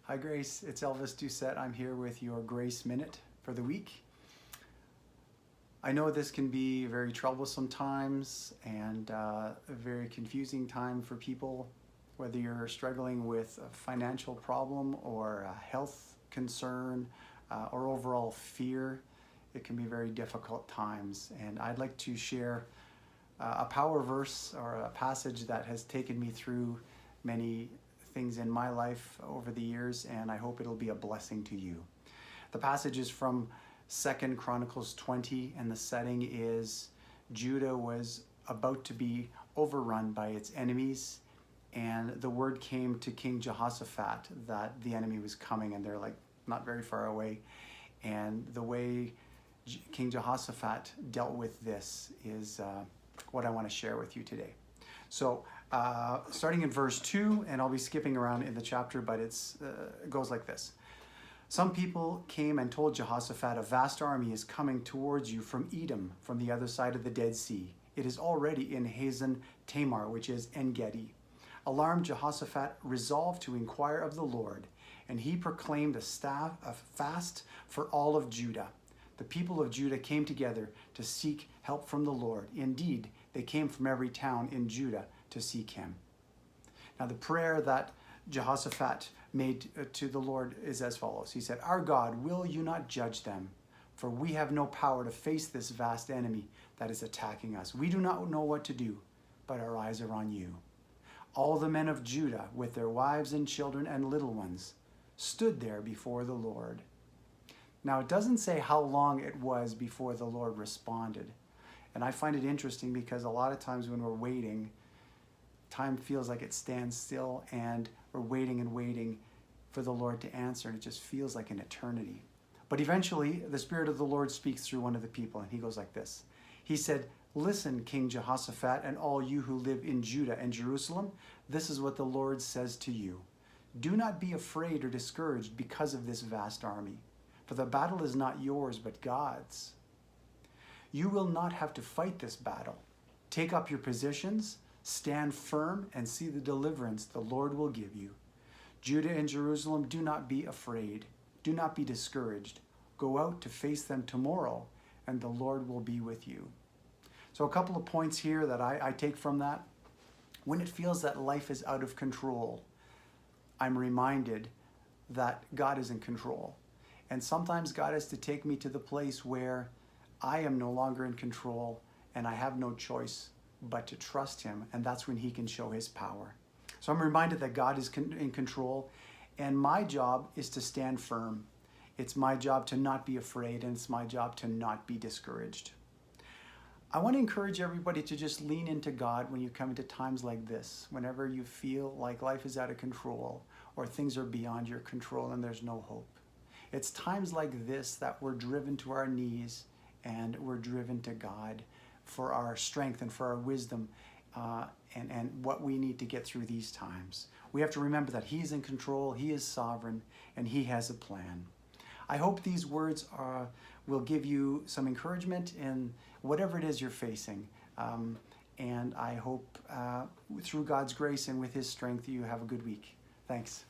Hi Grace, it's Elvis Doucette. I'm here with your Grace Minute for the week. I know this can be very troublesome times and a very confusing time for people, whether you're struggling with a financial problem or a health concern or overall fear. It can be very difficult times, and I'd like to share a power verse or a passage that has taken me through many things in my life over the years, and I hope it'll be a blessing to you. The passage is from 2 Chronicles 20, and the setting is Judah was about to be overrun by its enemies, and the word came to King Jehoshaphat that the enemy was coming, and they're like not very far away. And the way King Jehoshaphat dealt with this is what I want to share with you today. So starting in verse 2, and I'll be skipping around in the chapter, but it goes like this. Some people came and told Jehoshaphat, "A vast army is coming towards you from Edom, from the other side of the Dead Sea. It is already in Hazan Tamar, which is En-gedi." Alarmed, Jehoshaphat resolved to inquire of the Lord, and he proclaimed a fast for all of Judah. The people of Judah came together to seek help from the Lord. Indeed, they came from every town in Judah to seek him. Now, the prayer that Jehoshaphat made to the Lord is as follows. He said, "Our God, will you not judge them? For we have no power to face this vast enemy that is attacking us. We do not know what to do, but our eyes are on you." All the men of Judah, with their wives and children and little ones, stood there before the Lord. Now, it doesn't say how long it was before the Lord responded. And I find it interesting because a lot of times when we're waiting, time feels like it stands still, and we're waiting and waiting for the Lord to answer, and it just feels like an eternity. But eventually, the Spirit of the Lord speaks through one of the people, and he goes like this. He said, "Listen, King Jehoshaphat, and all you who live in Judah and Jerusalem, this is what the Lord says to you. Do not be afraid or discouraged because of this vast army, for the battle is not yours, but God's. You will not have to fight this battle. Take up your positions, stand firm, and see the deliverance the Lord will give you. Judah and Jerusalem, do not be afraid. Do not be discouraged. Go out to face them tomorrow, and the Lord will be with you." So a couple of points here that I take from that. When it feels that life is out of control, I'm reminded that God is in control. And sometimes God has to take me to the place where I am no longer in control and I have no choice but to trust him, and that's when he can show his power. So I'm reminded that God is in control, and my job is to stand firm. It's my job to not be afraid, and it's my job to not be discouraged. I want to encourage everybody to just lean into God when you come into times like this, whenever you feel like life is out of control or things are beyond your control and there's no hope. It's times like this that we're driven to our knees and we're driven to God for our strength and for our wisdom and what we need to get through these times. We have to remember that he's in control, he is sovereign, and he has a plan. I hope these words will give you some encouragement in whatever it is you're facing. And I hope through God's grace and with his strength, you have a good week. Thanks.